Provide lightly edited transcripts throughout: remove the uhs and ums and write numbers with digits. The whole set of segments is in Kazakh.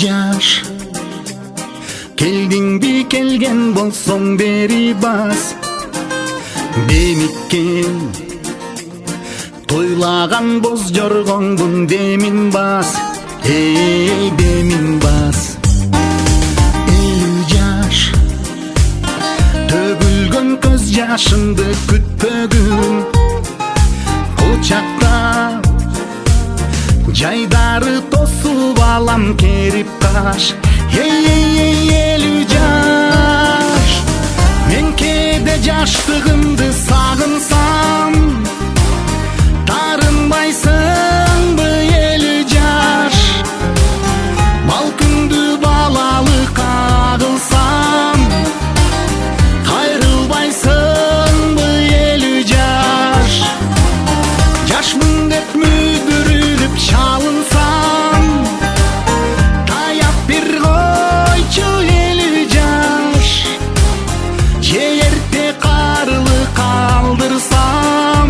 жаш келдиң би келген болсоң бери бас демиккен тойлаган боз жоргоңдун демин бас эй демин бас жаш төгүлгөн көз жашымды күтпөгүн кучактап жайдары тосуп алам керип каш элүү жаш мен кээде жаштыгымды сагынсам тарынбайсыңбы элүү жаш балкыңды балалык агылсам кайрылбайсыңбы элүү жаш жашмын деп мүдүрүлүп чалынсам таяп бир койчу элүү жаш же эрте карылы калдырсам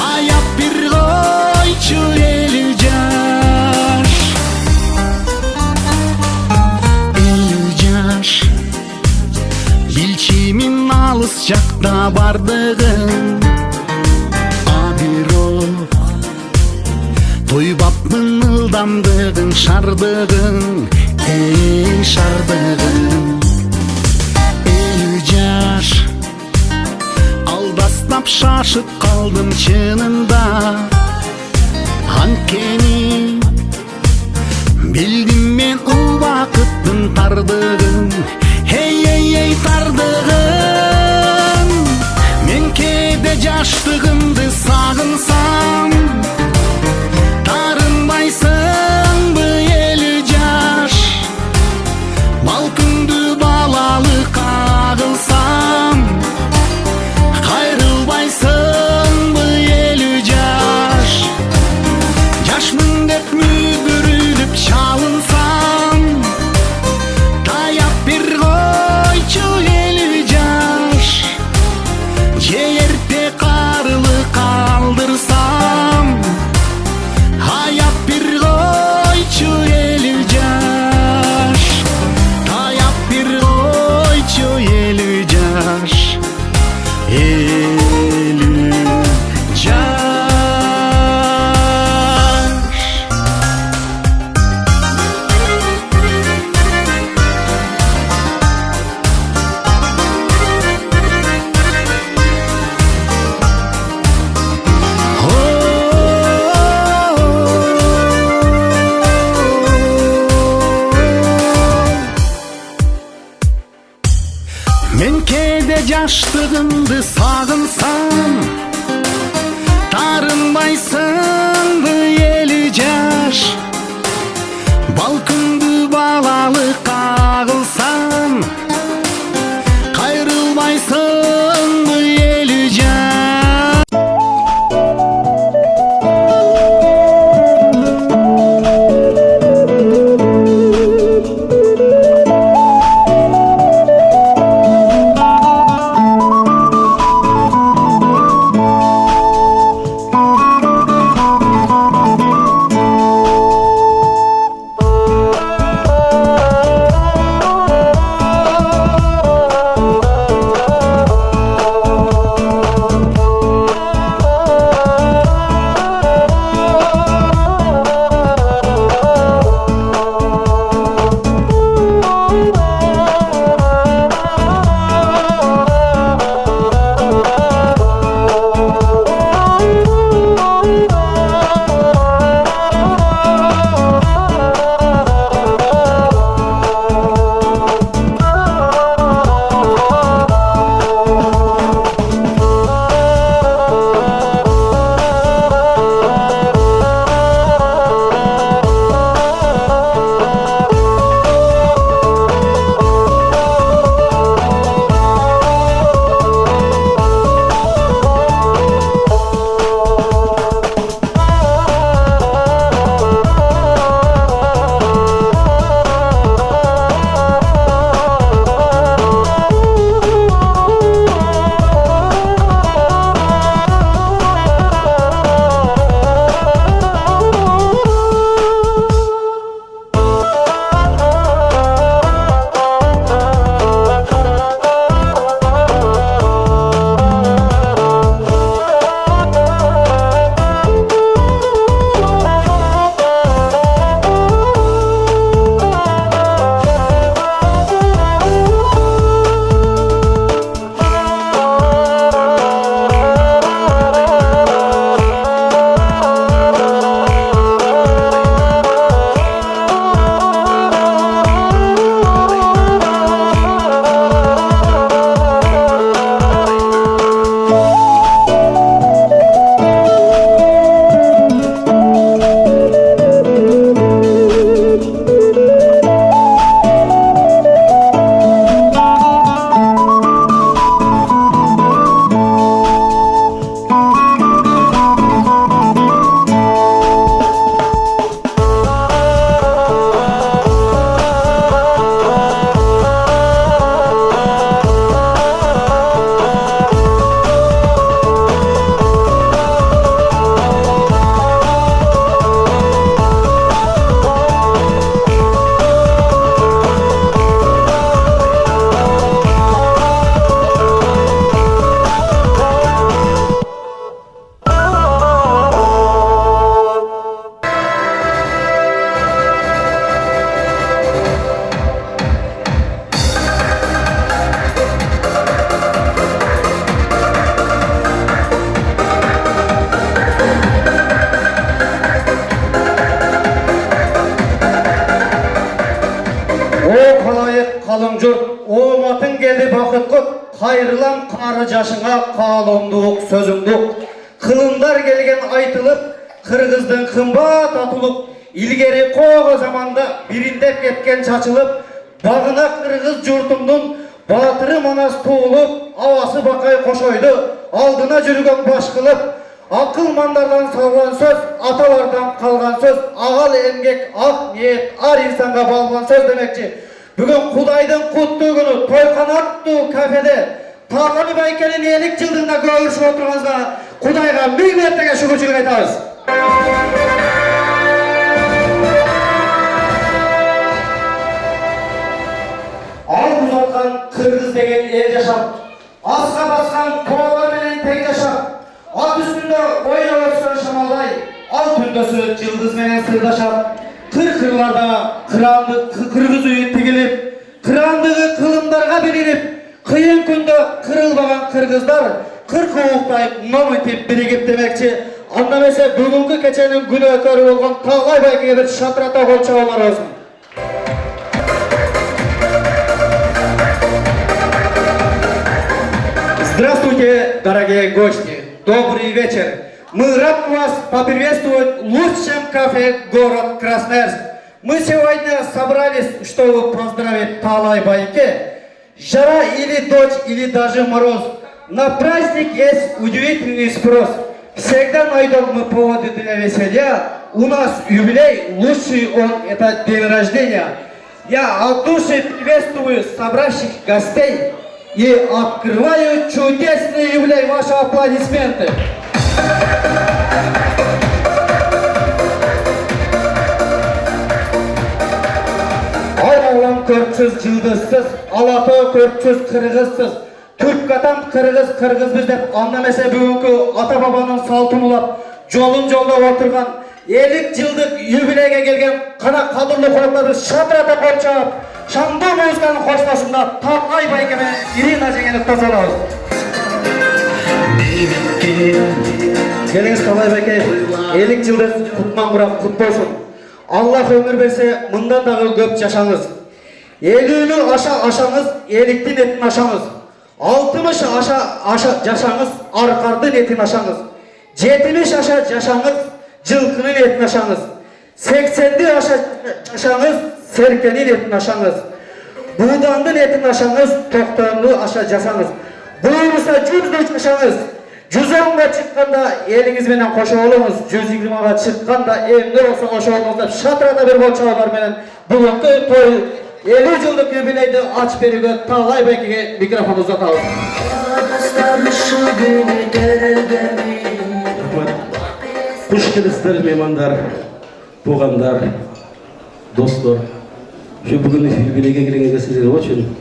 аяп бир койчу элүү жаш билчимин алыс жакта бардыгын бирок тойбапмын ылдамдыгын шардыгын шардыгын элүү жаш алдастап шашып калдым чынында анткени билдим мен убакыттын тардыгын тардыгын мен кээде жаштыгымды сагынсам тарынбайсыңбы элүү жаш балкыңды балалык агылсам кайрылбайсыңбы элүү жаш жашмын деп мүдүрүлүп чалынсам таяп бир койчу элүү жаш же эрте карылы калдырсам аяп бир койчу элүү жаш таяп бир койчу элүү жаш элүү жаш мен кээде жаштыгымды сагынсам тарынбайсыңбы элүү жаш балкыңды балалык агылсам кайрылбайсыңбы элүү жаш қалың жұрт, оматын келді бақыт құт, қайырлам қары жашыңа қалымдық сөзімдік. Қылымдар келген айтылып, қырғыздың қымбат атылып, илгері қоғы заманда бириндеп кеткен шашылып, бағына қырғыз жұртымдың батыры манас туылып, авасы бақай қошойды, алдына жүрген баш қылып, ақыл мандардан салған сөз, аталардан қалған сөз, ағал емгек, ақ ниет, ар инсанға балған сөз демекші. Бүгін Құдайдың құтты күні тойқанатты кафеде Талай Байкенің елік жылдығында көрішіп отырғанызға Құдайға мың мәртеге шүкіршілік айтамыз. Ал бұзатқан қырғыз деген ел жашап, асқа басқан тоғалар менен тең жашап, ат үстінде ойнап өткен шамалдай, ал түндесі жылдыз менен сырдашап, қыр-қырларда қырғыз үйі тігіліп, қырандығы қылымдарға беріліп, қиын күнді қырылбаған қырғыздар қырқуықтай моментеп бірігіп демекші. Андамесе бүгінгі кеченің күні көрі болған Талай Байкеге бір шатырата қол чабалар olsun. Здравствуйте, дорогие гости! Добрый вечер! Мы рады вас поприветствовать в лучшем кафе город Красноярск. Мы сегодня собрались, чтобы поздравить Талай Байке. Жара или дождь, или даже мороз. На праздник есть удивительный спрос. Всегда найдем мы поводы для веселья. У нас юбилей, лучший он, это день рождения. Я от души приветствую собравших гостей и открываю чудесный юбилей. Ваши аплодисменты. Айналам 400 жылдызсыз, алаты 400 қырғызсыз. Türk katan kırgız biz деп anlamese бүгінгі ата бабаның салтын улап, жолын жолда отырған, 50 жылдық юбилейге келген қана қадірлі қонақтарды шатырата қол чап, шаңды музыканың қоштасында Талай Байке мен Ирина жеңені қосалауыз. Келіңіз Талай Байке, 50 жылдық құтман құрап құт болсын. Аллах өмір берсе, мұндан дағы көп жашаңыз. 50-ні ашаңыз, 50-тің етін ашаңыз. 60 аша жашаңыз, арқардың етін ашаңыз. 70 аша жашаңыз, жылқының етін ашаңыз. 80-ді аша жашаңыз, серкенің етін ашаңыз. Будандың етін ашаңыз, 90-ны аша жасаңыз. Бұйырса 100-ді жашаңыз. 110-ға шыққанда еліңізбенен қоша олыңыз, 120-ға шыққанда емді олса қоша олыңыз деп шатырата бір болчалар менен бүгінгі той 50 жылдық юбилейді ач беруге Талай Байкеге микрофон ұзатамыз. Қош келесіздер, меймандар, туғандар, достар. Бүгін юбилейге келгенге сіздерге очень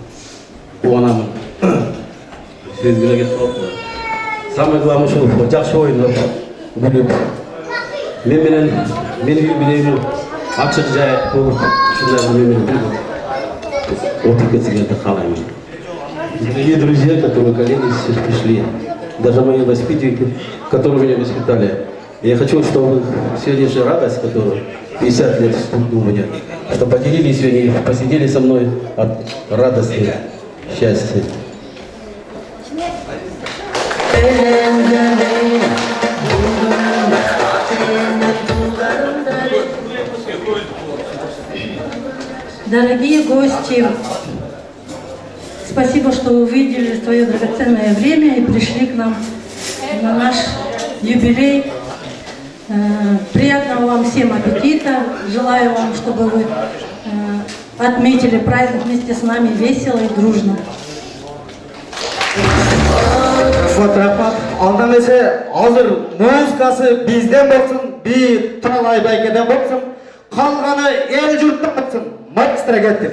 қуанамын. Сіздерге кетіп қалыпты. Самое главное, что жақсы ойындар біліп, менің юбилейімнің ашық жай болып, шындарды менің біліп, отып кетсігенді қалаймын. Дорогие друзья, которые коллеги сейчас пришли, даже мои воспитанники, которые меня воспитали, я хочу, чтобы сегодняшняя радость, которую 50 лет стукнула меня, чтобы поделились сегодня, посидели со мной от радости, счастья. Дорогие гости, спасибо, что вы выделили свое драгоценное время и пришли к нам на наш юбилей. Приятного вам всем аппетита. Желаю вам, чтобы вы отметили праздник вместе с нами весело и дружно. Рахмат. Андамесе азыр музыкасы бизден болсын, би Талай Байкеден болсын, қалғаны ел жұрттан болсын. Магистра кеттік.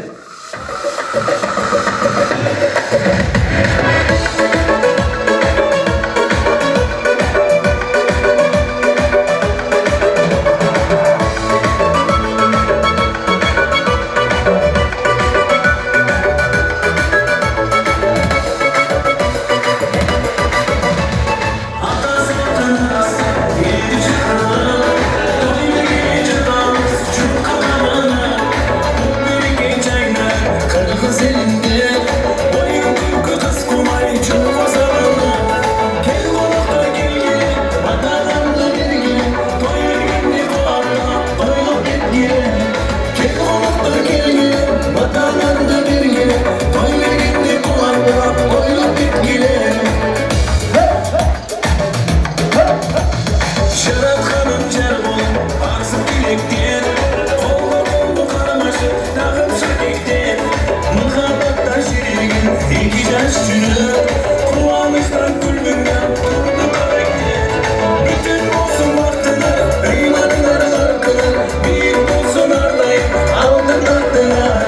China. Batarlarda birge Toy vergende kulağına Oylap bitkile Şarap kanım cerbol Arzı bilekten Kolla kollu karmaşı Takım şekekten Mıhabattan şirigin İki yaş çürü Kulağımızdan gülmünden Turdu karakter Bütün olsun vaktiler Eymanlar arkalar Bir olsun ardayım Aldın taktılar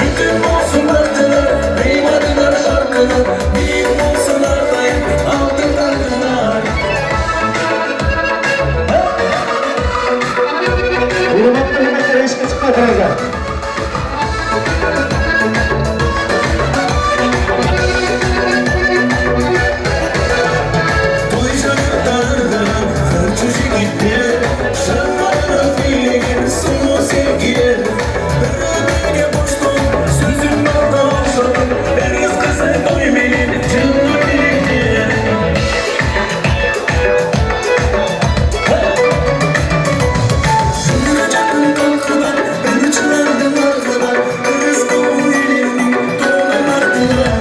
Bütün olsun vaktiler Eymanlar arkalar Bir olsun ardayım Aldın taktılar Hürmetli hürmetli eşki çıkma duracak. Toy şarkılardı Hırçıcı gitti Şarkılarına fiilin Sonu sevgiler Beraberge boştum Sözün balda olsun Deniz kızı toy benim Canlı birlikte Yakın kalkılar Beni çıkardım arkadan Kız kovu elini Doğan ardılar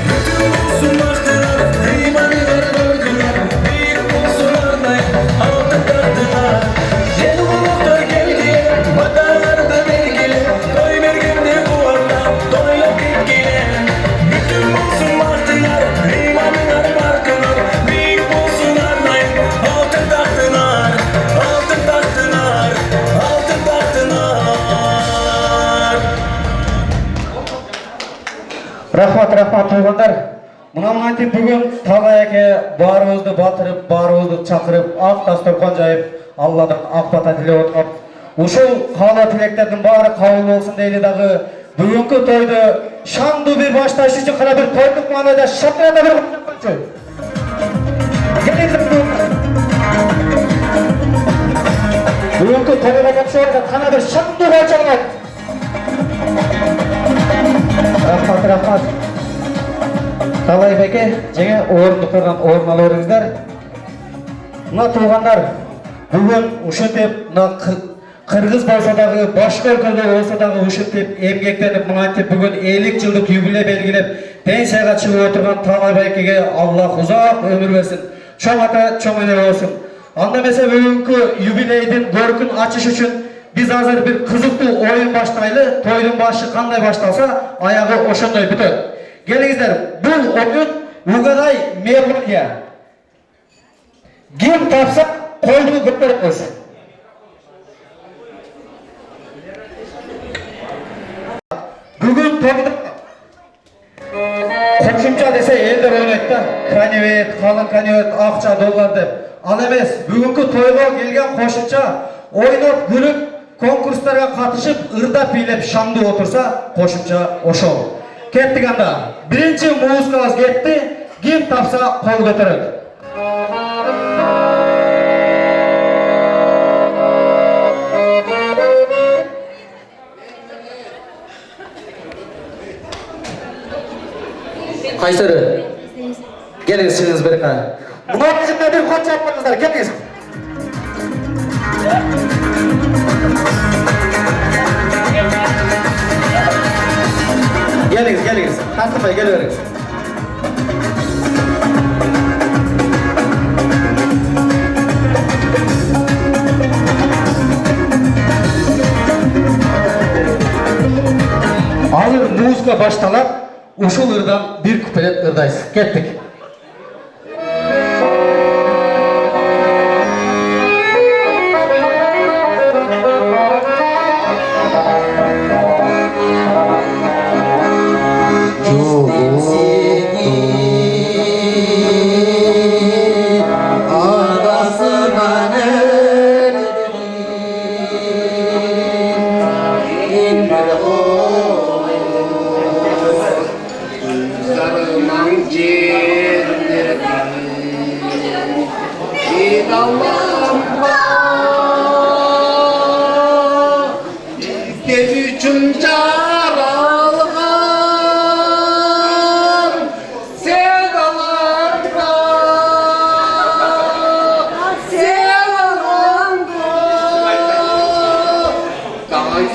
Bütün olsun baktılar Eymanlar bölgüler Bir olsun ardayım Aldı taktılar Gel buluklar geldi Batarlarda vergili Toy verginde kuvarda Doyla bitkile Bütün olsun baktılar Eymanlar markalar Bir olsun ardayım Altın taktılar Altın taktılar Altın taktılar Rahmat tuğanlar. Mına tip bugün Tağay ake barımızды batırıp, barımızды çakırıp, ақ dasturхан жайып, Алладан ақ бата тілеп отырып, ушул каала тилектердин баары кабыл болсун дейли дагы бүгүнкү тойду шаңдуу бир башташ үчүн кана бир тойлук маанайда шапырата бир куттуктанчы. Бүгүнкү тойго катышып кана бир шаңдуу болчоңор. Рахмат. Талай беке, жеңе орындықтардан орын алырыңыздар. Мына туғандар, бүгін ушинтип мына Кыргыз болсо дагы, башка өлкөдө болсо дагы ушинтип эмгектенип, мынантип бүгүн 50 жылдык юбилей белгилеп, пенсияга чыгып отурган Талай бекеге Аллах узак өмүр берсин. Чоң ата, чоң эне болсун. Анда эмесе бүгүнкү юбилейдин көркүн ачыш үчүн биз азыр бир кызыктуу оюн баштайлы. Тойдун башы кандай башталса, аягы ошондой бүтөт. Келиңиздер, бул оюн угадай мелодия. Ким тапса, колду көтөрүп койсун. Бүгүн тойда кошумча десе элдер ойнойт да. Каневет, калың каневет, акча, доллар деп. Ал эмес, бүгүнкү тойго келген кошумча ойноп, күлүп, конкурстарга катышып, ырдап бийлеп шаңдуу отурса, кошумча ошол. Кеттик анда. Биринчи музыкабыз кетти. Ким тапса кол көтөрөт. Кайсыры? Келиңиз, чыгыңыз берка. Мына бизимде бир кот чапыңыздар, келиңиз. Geliniz. Tantımaya geliyoruz. Hazır muzika baştalar, uşul ırdan bir kupelet ırdayız. Kettik.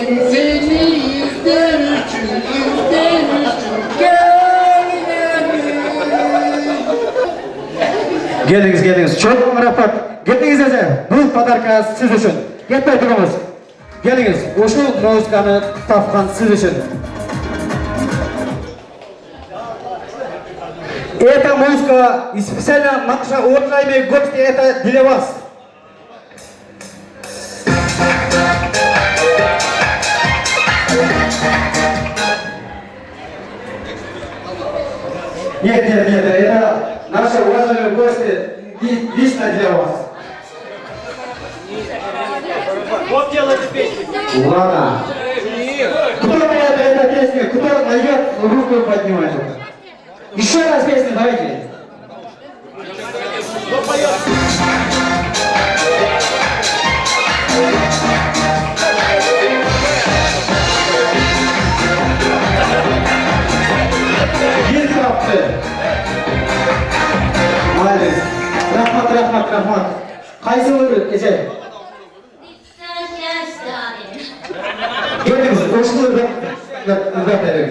Seni izler için Geliniz. Çok rafat. Geliniz eze. Bu padarka siz için. Gitmey durunuz. Geliniz. Uşu muzikani tapkan siz için. Eta muzika специально наша уважаемые гости это для вас. Нет, это наши уважаемые гости лично для вас. Вот делайте песню. Ладно. Кто поет эту песню, кто найдет, руку поднимает. Еще раз песню давайте. Кто поет? Bir kaptı. Молодец. Rahmat. Qaysi o'ri, Ece? Geliniz, qo'shni o'rgataylik.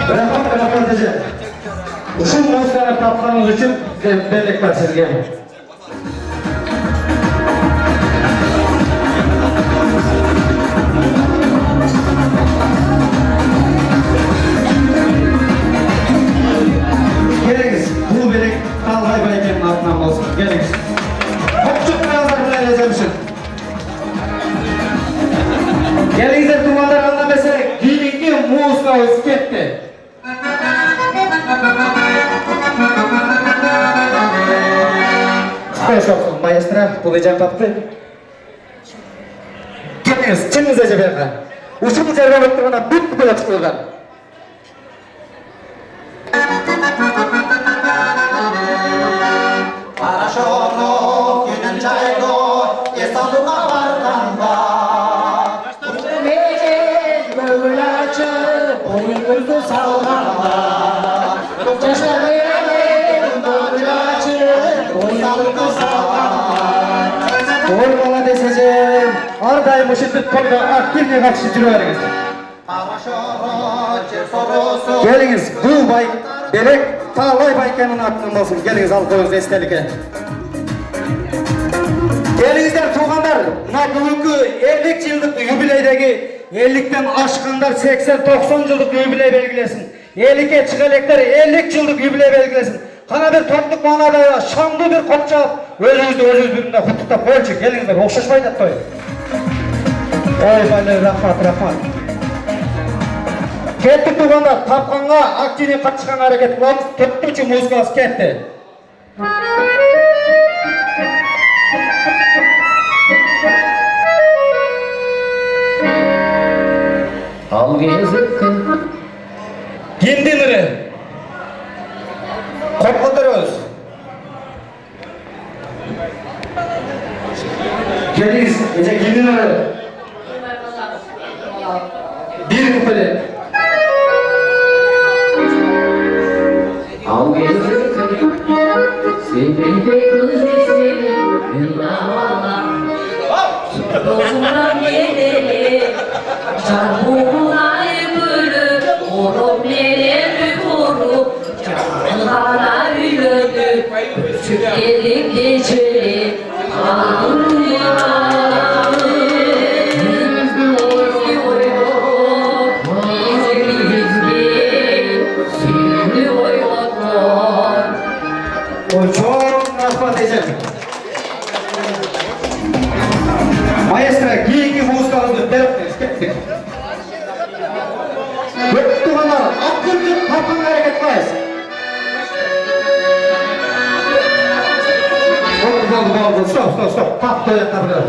Rahmat Ece. Uşul muzikani tapkanınız için bellikler sizge. Geliniz, bu belek Talhay Bayken'in altından olsun. Geliniz. Çok birazdan buraya lezemişim. Gelinizler dumanlar anlamasayla giyininki muzika olsun gitti. Hoş olsun maestro, bulacağım taptı. Geliniz, çınınıza ceberine. Uşul cerbe bakımına büyük bir açıklığa. Paraşono günün çaydo Esadıma barkanda Mecid böğülaçı Oyun gözü salganda Çeşmenin böğülaçı Oyun gözü salganda Doğru bana deseceğim. Ardayım ışıklık konuda aktifle karşı cürüveriniz. Paraşono cesorusu Geliniz, bu bay, belek Talhay Bayken'in aklının olsun. Geliniz, al koyunuz estelike. Gelinizler tuğanlar, bugünkü 50 yıllık jubileydeki 50'den aşkınlar 80-90 yıllık jubiley belgilesin. 50'ke çıkalekler 50 yıllık jubiley belgilesin. Kana bir topluk manada şanlı bir kopça özünüz birinde kutlukta koyacak. Gelinizler, okşaşmayın et koyun. Oy baylar, rahmat. Kettik tuğanlar, tapkanға активне қатысқан hareket kılamız, kettikçe muzikası ketті. Al gezikti. Gindiniri. Korkuturuz. Geliniz, Ece gindiniri. Bir kupeli. Al gezikti. Seni de kızım Dostumdan geleli, çarpılar bölü, orup nereye korup, canlara ülödü, küçük elik geçeli, O çok rahmat edeceğim. Maestra, giyinki muzikamızı verip kettik. Tuğanlar, akıllı tapın hareket var. Stop. Tap böyle tapılar.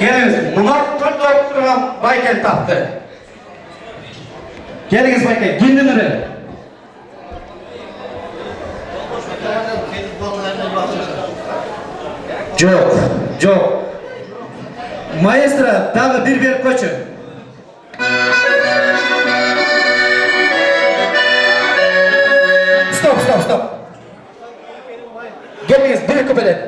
Geliniz, bunlar çok duran Bayken taptı. Geliniz Bayken, gindinleri. Жоқ. Маэстро, дағы bir koçun. Келіңіз, бір күпелет.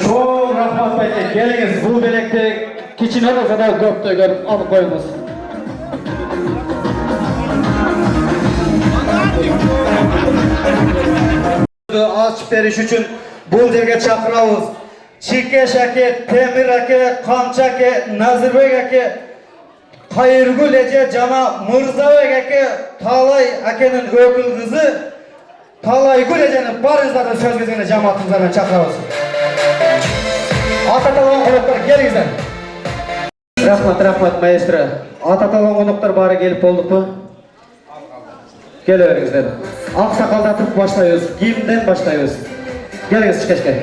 Çok rahmat beyler, geliniz bu belekte kiçine olsa da göpte görüp alıp koyunuz. Açıp beriş üçün bu derge çakırabız. Çikeş ake, Temir ake, Kamçı ake, Nazırbek ake, Kayırgül ece, Cana Mırzabek ake, Talay akenin ökül kızı, Talay Gül ecenin barızlarının söz gezgine cemaatımızdan çakırabız. Ататалған қонақтар келіңіздер. Рахмат маэстро. Ататалған қонақтар бары келіп болдық па? Келе беріңіздер. Ақ сақалдатып баштайыз, гимнден баштайыз. Келіңіз шкешке.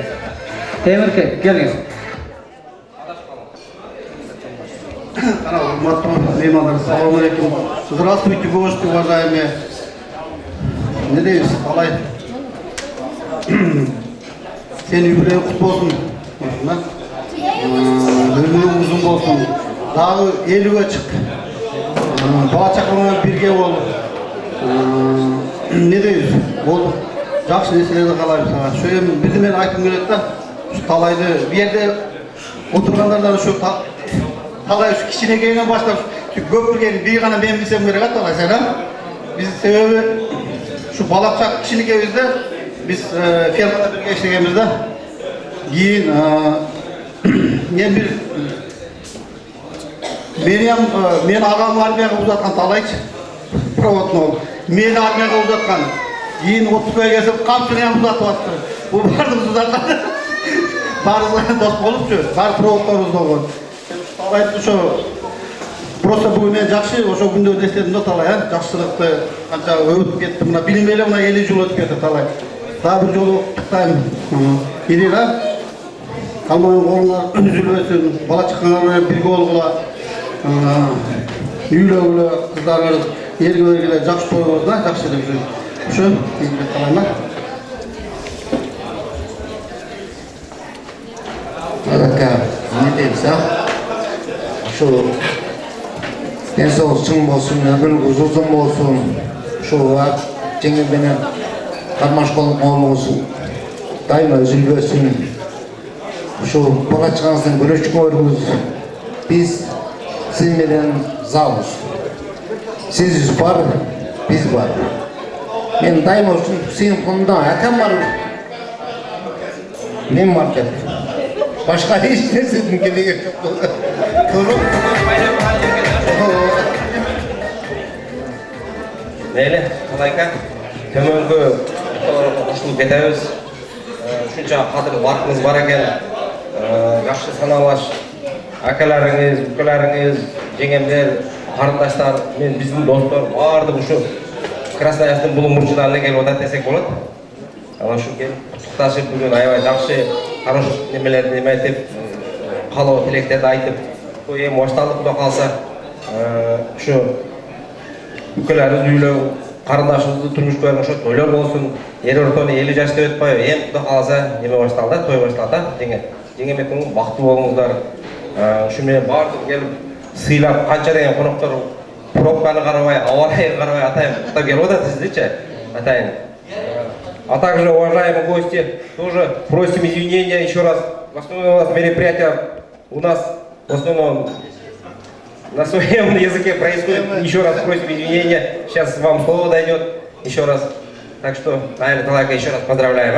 Темірке, келіңіз. Меймандар, салам алейкум. Здравствуйте, гости, уважаемые. Надеюсь, қалай? Сен юбилей құтты болсын. Ömrün uzun olsun. Daha 50'ye çık. Bala çakılmadan birge ol. Ne deyiz? Ol. Жақсы неселерді қалаймын саған. Şöyle bir de ben айтқым келеді да. Şu talayды bir yerde oturganlardan şu talay şu kişine gelene başlап şu köpürgeni bir ғана ben bilsem керек еді талай сен. Biz sebebi şu balakçak kişilikemizde biz fermada birge işlegенбіз. Кейін мен бір мен ағам армияға ұзатқан талайшы проводны ол мені армияға ұзатқан кейін 30-ға келсем қамшымен ұзатып жатыр бұл барлығымыз ұзатқан барлығы дос болып жүр барлық проводтарымыз болған талайды ошо просто бүгін мен жақсы ошо күнде естедім да талай жақсылықты қанша өтіп кетті мына білмейлі мына 50 жыл өтіп кетті талай тағы бір жолы құттықтаймын ирина қалмайын қолыңа үзілбесін бала шақаңармен бірге болғыла үйлегілі қыздарыңыз ерге бергілі жақсы тойыңыз да жақсы деп жүріп үшін еңбек қалайма Adaka, ne deyimse, şu densoğuz çın bolsun, ömrünüz uzun bolsun, şu var, cengi benen karmaş oğlunuz daima üzülbösün, şu bala çıkansın görüş görürüz, biz sizmeden zavuz, siz var, biz var. Ben daima için senin konuda akam var, men var dedi. Başka hiç ne sizin gibi yok. Neyle, kalayka, tömörgü qoşulup ketemiz. Şuncha qadr barqimiz bar ekan. Yaxshi sanalash akalaringiz, ukalaringiz, jengemler, qarindoshlar, men bizning do'stlar bardim shu Krasnoyarskning bulu murchidalariga kelib o'tadi desek bo'ladi. Ana shu kelib qutlashib bugun aybay yaxshi хороший nimalarni nima aytib, qalov tilaklarni aytib, to'y ham boshlanib xudo qalsa shu ukalarimiz uylab qarindoshimizni turmush ko'rgan o'sha to'ylar bo'lsin. Yer o'rtani 50 yoshda o'tmay, ham xudo qalsa nima boshlandi, to'y boshlandi. Jengemetning baxtli bo'linglar. Shu men bordim kelib siylab qancha degan qo'noqlar probkani qaramay, avariyaga qaramay atayim. Xudoga kelib sizdicha atayim. А также, уважаемые гости, тоже просим извинения еще раз. В основном у нас мероприятие, у нас в основном на своем языке происходит. Еще раз просим извинения. Сейчас вам слово дойдет. Еще раз. Так что, наверное, Талайка, еще раз поздравляем.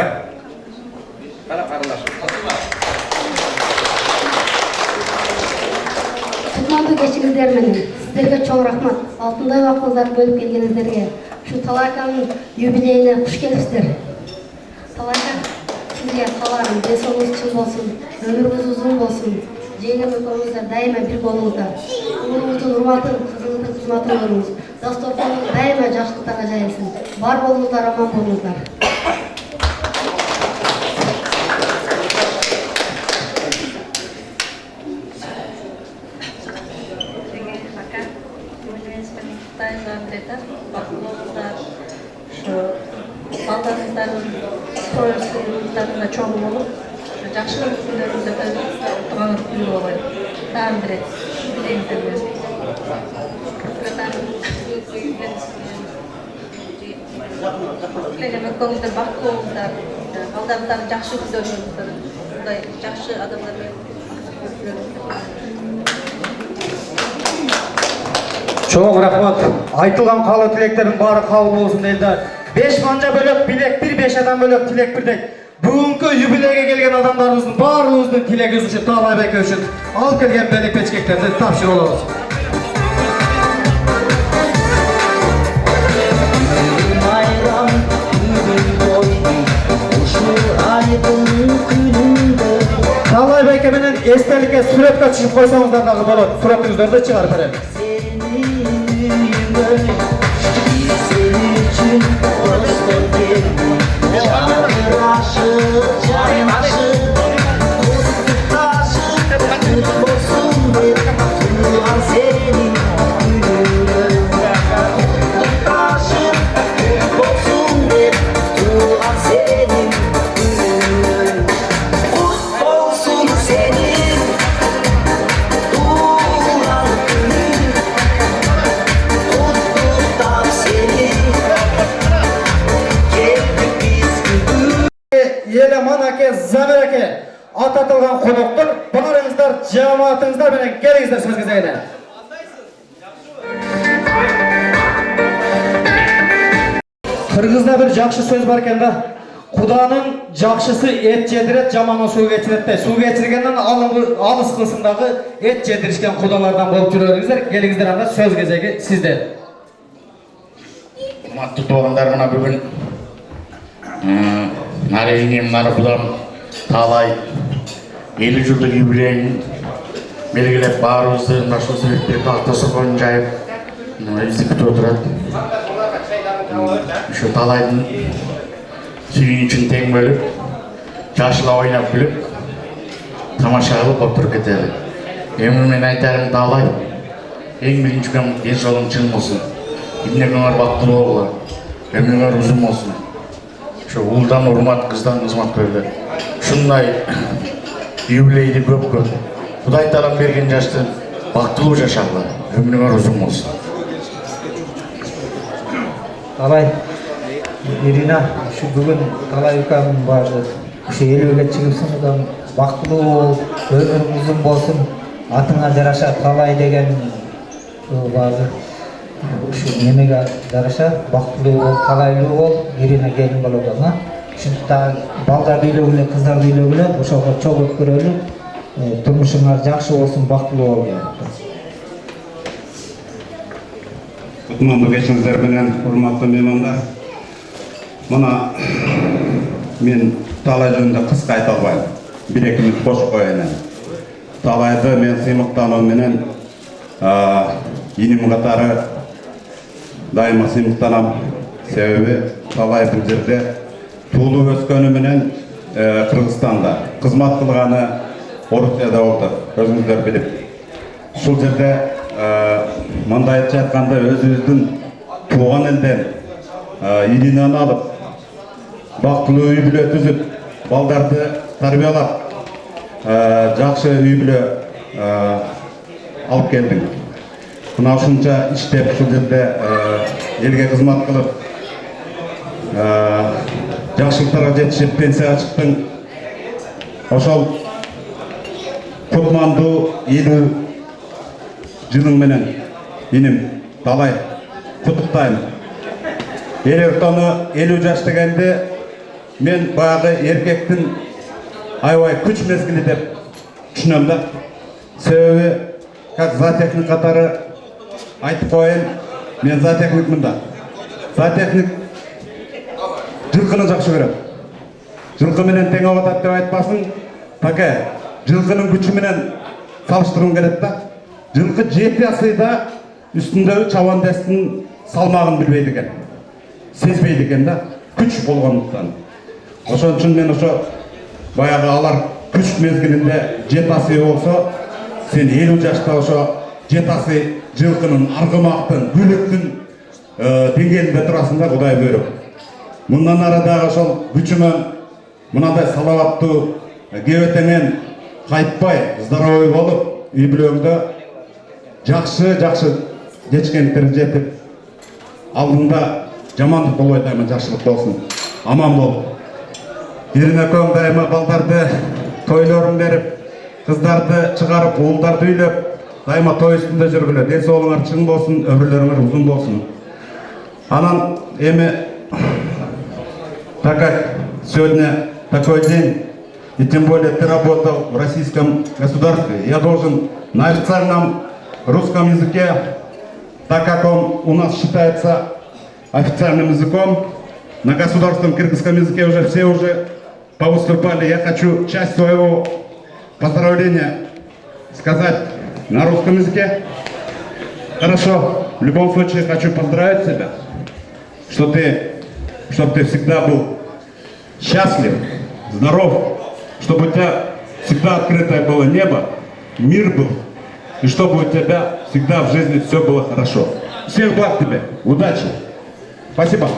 Құтманды кешіңіздер менен сіздерге чоң рахмат. Алтындай вақылдар бөліп келгеніңіздерге. Şu Talayka'nın юбилейіне қош келіпсіздер. Талайка сізге қаларым, денсаулығыңыз чың болсын, өміріңіз ұзын болсын, жеңгем екеуіңіздер дайыма бір болыңыздар. Ұлыңыздың ұрматын, қызыңыздың қызматын көріңіз. Достарыңыз дайыма жақсылықтарға жайылсын. Бар болыңыздар, аман болыңыздар. рахматтарыңызга чоң болуп, жакшы күндөрүңүздө туган күнү болоюн. Дагы бир рет билеңиздер менен. Тілеген өткөңүздөр бактылуу болуңуздар, балдарыңыздарды жакшы күтөңүздөр, мындай жакшы адамдармен Чоң рахмат. Айтылған қалу тілектердің бары қабыл болсын дейді. 5 манжа бөлек билек бір, 5 адам бөлек тілек бір дейді. Бүгінгі юбилейге келген адамдарымыздың барлығымыздың тілегі үшін Талай Байке үшін алып келген белек пешкектерді тапшырып аламыз. Талай Байке менен естелікке суретке түсіп қойсаңыздар дағы болады. Суретіңіздерді шығарып береміз. Елеман әке, Замир әке, ататылған қонақтар, барыңыздар, жамаатыңыздар менен келіңіздер сөз кезегіне. Қырғызда бір жақшы сөз бар екен да. Құданың жақшысы ет жедірет, жаманы су кечірет. Су кечіргеннен алыс қылсындағы ет жедірішкен құдалардан болып жүреріңіздер. Келіңіздер анда сөз кезегі сізде. Құрметті туғандар, мына бүгін Нарежинем Нарбудам талай 50 жылдық юбилейін белгілеп барымызды нашу себепте тақтасы қойын жайып бізді күтіп отырады. Şu талайдың сүйін үшін тең бөліп, жашыла ойнап күліп, тамаша қылып отырып кетеді. Мен айтарым талай, ең бірінші күн денсаулығың шын болсын, ибне күнер бақтылы болар, өміріңер ұзын болсын. Ұлдан ұрмат, қыздан қызмат көрді. Шындай юбилейді көп-көп. Құдай тағам берген жашты бақтылы жашағылар. Өміріңер ұзын болсын. Талай, Ирина, бүгін талай үкамын барды. Елуге шығыпсың ұдан бақтылы бол, өмірің ұзын болсын. Атыңа жараша талай деген барды. Немеге жараша бақтылы бол, талайлы бол, Ирина келін болуға. Шындықтан балдар үйлегілі, қыздар үйлегілі, ошаға чоқ өткөрелі, тұрмышыңар жақшы болсын, бақтылы бол. Құтманды кешіңіздер менен, құрметті меймандар. Мұна мен талай жөнінде қысқа айта албаймын. Бір-екі минут қосып қояйын. Талайды мен сыймықтану менен енім қатары дайыма сыймықтанам. Себебі талай бұл жерде туылып өскені менен Қырғызстанда қызмат қылғаны Орусияда болды. Өзіңіздер біліп. Сол жерде мындай айтқанда өзіміздің туған елден Иринаны алып, бақтылы үй-бүле түзіп, балдарды тарбиялап, жақсы үй-бүле алып келдің. Мына ушунча иштеп, сол жерде елге қызмат қылып, жақшылықтарға жетішіп, пенсияға шықтың. Ошол Құтманды 50 жылың менен енім талай құттықтаймын. Елертаны 50 жаш дегенде мен баяғы еркектің айвай күч мезгілі деп түсінем да. Себебі как зоотехник қатары айтып қойын, мен зоотехник мұнда. Зоотехник жылқыны жақсы көрем. Жылқы менен тең ауатат деп айтпасын, таке жылқының күчі менен салыштыруым керек та. Жылқы 7 асыйда үстіндегі чавандестің салмағын білбейді екен. Сезбейді екен да, күч болғандықтан. Ошон үшін мен ошо баяғы алар күч мезгілінде 7 асый болса, сен 50 жашта ошо 7 асый жылқының, арғымақтың, бөліктің деңгейінде тұрасында Құдай бөріп. Мұндан арадағы ошол күчімен мынандай салауаттуу кебетеңен кайтпай здоровый болуп үй бүлөңдө жакшы жетишкендиктерге жетип алдыңда жамандык болбой дайыма жакшылык болсун, аман бол. Ирина экөөң дайыма балдарды тойлорун берип, кыздарды чыгарып, уулдарды үйлөп, дайыма той үстүндө жүргүлө. Ден соолуңар чың болсун, өмүрлөрүңөр узун болсун. Анан эми так как сегодня такой день, и тем более ты работал в российском государстве, я должен на официальном русском языке, так как он у нас считается официальным языком, на государственном кыргызском языке уже все уже повыступали. Я хочу часть своего поздравления сказать на русском языке. Хорошо. В любом случае хочу поздравить тебя, чтобы ты всегда был счастлив, здоров, чтобы у тебя всегда открытое было небо, мир был, и чтобы у тебя всегда в жизни все было хорошо. Всех благ тебе, удачи. Спасибо.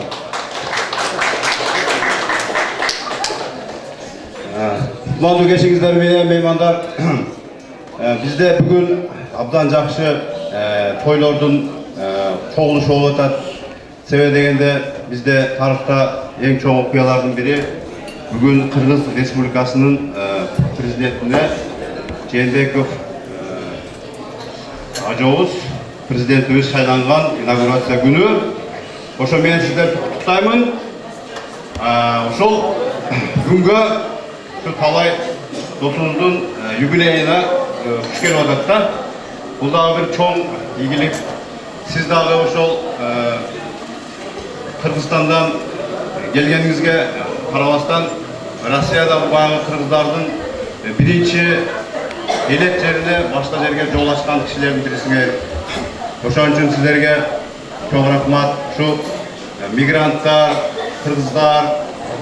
Кутмандуу кечиңиздер менен меймандар, бизде бүгүн абдан жакшы тойлордун чогулушу болуп атат. Себеби дегенде бизде тарыхта эң чоң окуялардын бири бүгүн Кыргыз Республикасынын президентине Жээнбеков ажообуз президентибиз шайланган инаугурация күнү. Ошо мен сиздерди куттуктаймын. Ошол күнгө талай досуңуздун юбилейине күч келип атат да. Бул дагы бир чоң ийгилик. Сиз дагы ошол Кыргызстандан келгениңизге карабастан Россияда баягы кыргыздардын биринчи элек жерине, башка жерге жол ачкан кишилердин бирисиңер. Ошон үчүн сиздерге чоң рахмат. Ушу мигранттар, кыргыздар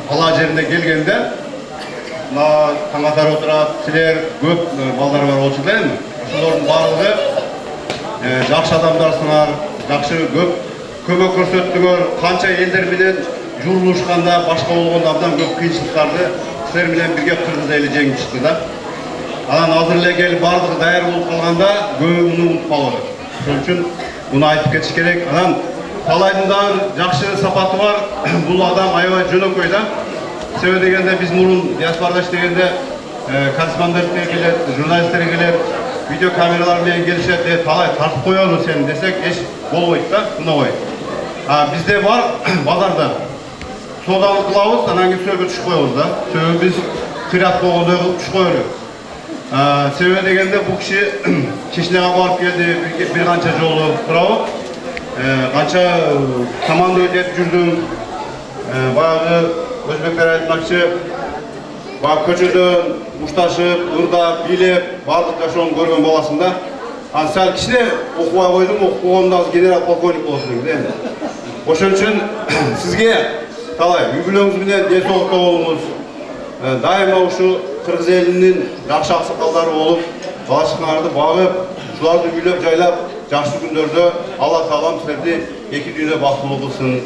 ала жерине келгенде таң атар отурат, силер көп балдар бар болчу да эми. Ошолордун баардыгы жакшы адамдарсыңар, жакшы көп көмөк көрсөттүңөр. Канча элдер менен журулушканда, башка болгондо абдан көп кыйынчылыктарды силер менен бирге кыргыз эли жеңип чыкты да. Анан азыр эле келип баардыгы даяр болуп калганда көбү муну унутуп калды. Ошон үчүн муну айтып кетиш керек. Анан талайдын дагы жакшы сапаты бар. Бул адам аябай жөнөкөй да. Себеби дегенде биз мурун диаспорада иштегенде корреспонденттер келет, журналисттер келет, видео камералар менен келишет, талай тартып коелу сени десек эч болбойт да, мынабай. Бизде бар базарда соодалык кылабыз, анан кийин сөөгө түшүп коебуз да. Сөөгү биз кыйрат болгондой кылып түшүп коелу. Себеби дегенде бул киши Чечняга барып келди, бир канча жолу туурабы. Канча команда өтөп жүрдүм. Баягы өзбектер айтмакчы, көчөдөн мушташып, ырдап, бийлеп, бардык жашоон көргөн баласын да. Анан сәл кичине окубай койдум, окуганда генерал полковник болосуң дейм. Ошон үчүн сизге талай үй-бүлөңүз менен ден соолукта болуңуз. Дайыма ушу кыргыз элинин жакшы аксакалдары болуп, бала-чакаңарды багып, ушуларды үйлөп жайлап, жакшы күндөрдө Алла таалам силерди эки дүйнөдө бактылуу кылсын.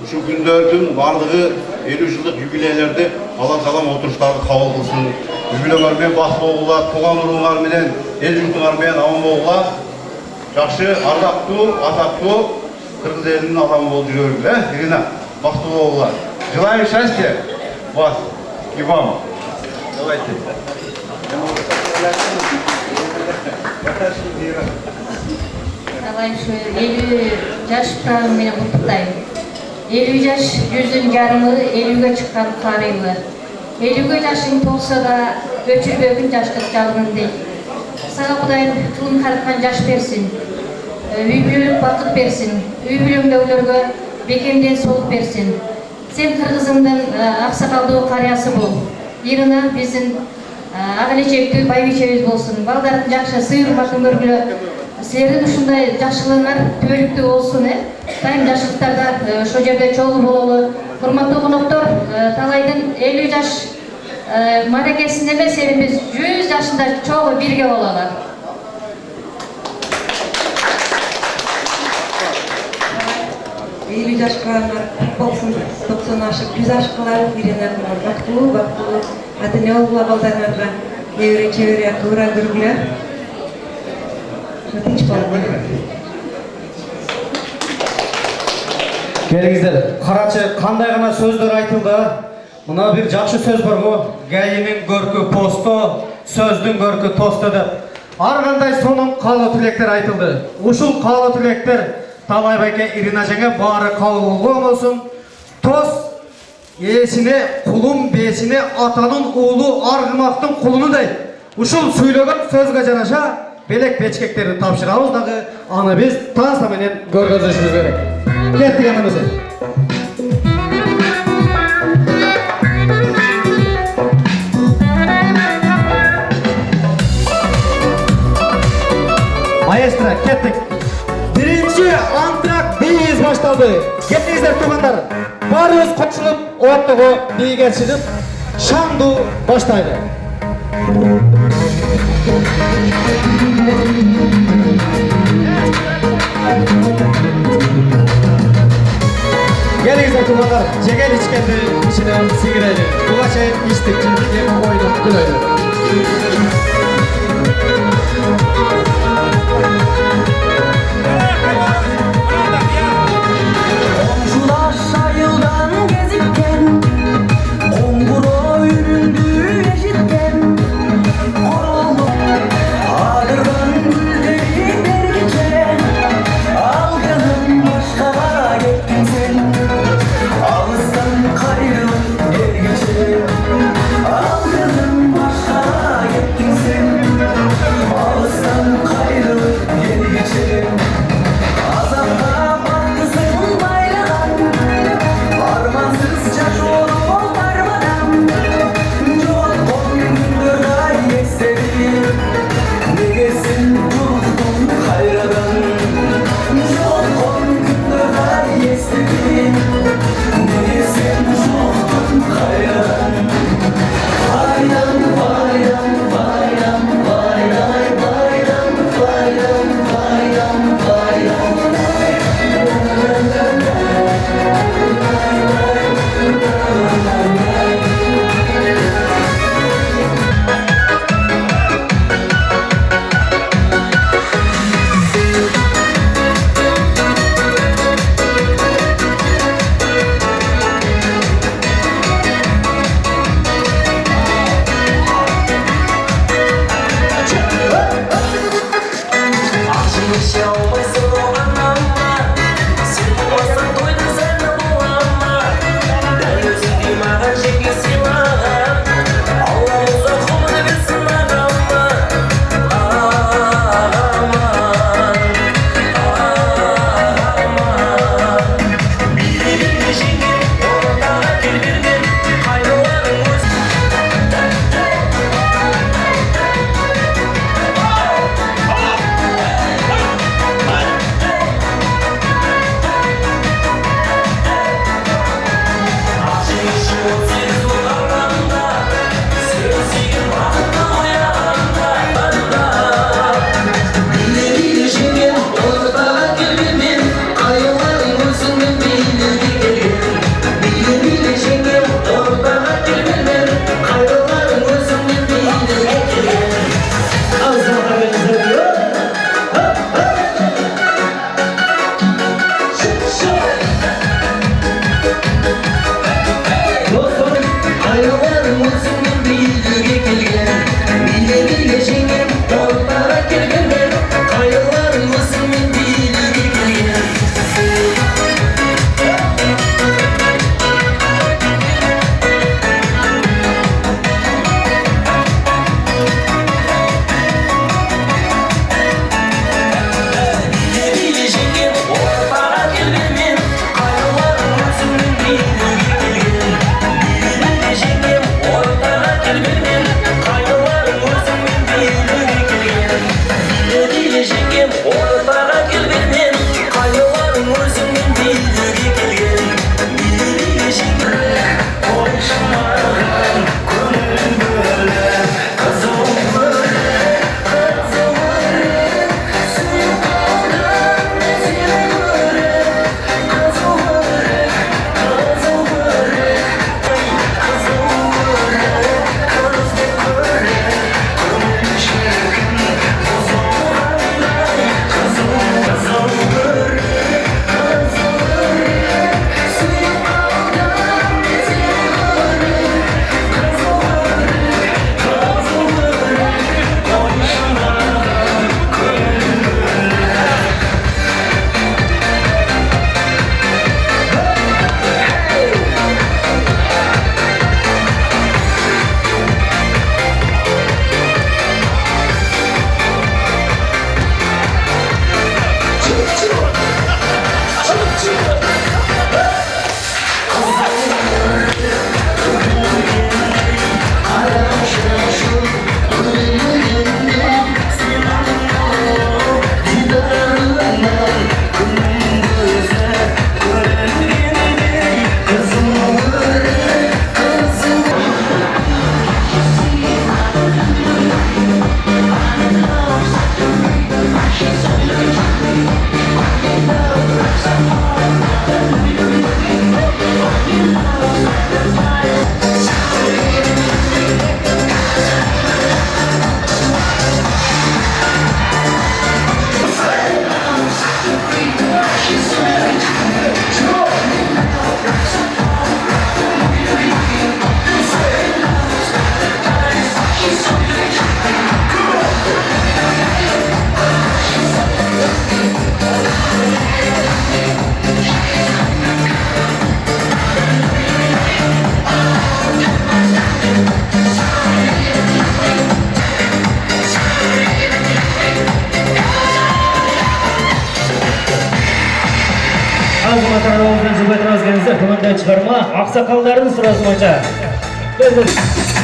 Ушу күндөрдүн бардыгы 50 жылдык юбилейлерди Алла таалам отуруштарды кабыл кылсын. Үй-бүлөңөр менен бактылуу болгула, тууган уруңар менен, эл журтуңар менен аман болгула. Жакшы, ардактуу, атактуу кыргыз элинин адамы болуп жүрө бергиле. Ирина, бактылуу болгула. Желаю счастья вас и вам. Давайте. Давай ушу 50 жаш правы менен куттуктайм. 50 жаш жүздүн жарымы, 50-ге чыккан карыйлы. 50-ге жашың толсо да өчүрбөгүн жаштык жалгын дейт. Сага Кудайым тылын карыткан жаш берсин. Үй бүлөлүк бакыт берсин. Үй бүлөңдөгүлөргө бекемден соолук берсин. Сен кыргызымдын аксакалдуу карыясы бол. Ирина биздин ага элечектүү байбичебиз болсун. Балдардын жакшы сыйырмакын көргүлө. Силердин ушундай жакшылыгыңар түбөлүктүү болсун, дайым жакшылыктарда ошол жерде чогуу бололу. Урматтуу коноктор, талайдын 50 жаш мааракесинде эмес, эми биз 100 жашында чогуу бирге бололу. 50 жашкалар болсын, 90 ашып, 100 ашкалар Ирина бактылуу, ата-эне болуп балдарыңарга небере-чебере кыбыра көргүлөр. Тынч болуңар. Келіңіздер, қарачы қандай ғана сөздер айтылды. Мына бір жақсы сөз бар ғой. Гәйінің көркі посто, сөздің көркі тосты деп. Арғандай соның қалы тілектер айтылды. Ушыл қалы тілектер Талай байке Ирина жаңа бары қаулы болсын. Тос есіне, құлым бесіне атаның ұлы арғымақтың құлыны дей. Ушыл сөйлеген сөзге жанаша белек бечкектерді тапшырамыз дағы аны біз тасаменен көргізішіміз керек. Кеттік әмімізі. Маэстро, кеттік. Бірінші антрак бейіз башталды. Кеттіңіздер туғандар. Бар өз қошылып, оттығы бейгершіліп, шаңду баштайды. Gelіңіздер туғандар, жегел ішкенді ішіне сіңіреді. Бұға шайын іштік жіндегі ойды күледі. Algınım başka gittin sen. материалымыздан жүгөтүрөбүз келиңиздер. Төмөндө чыгарма аксакалдардын суразы боюнча.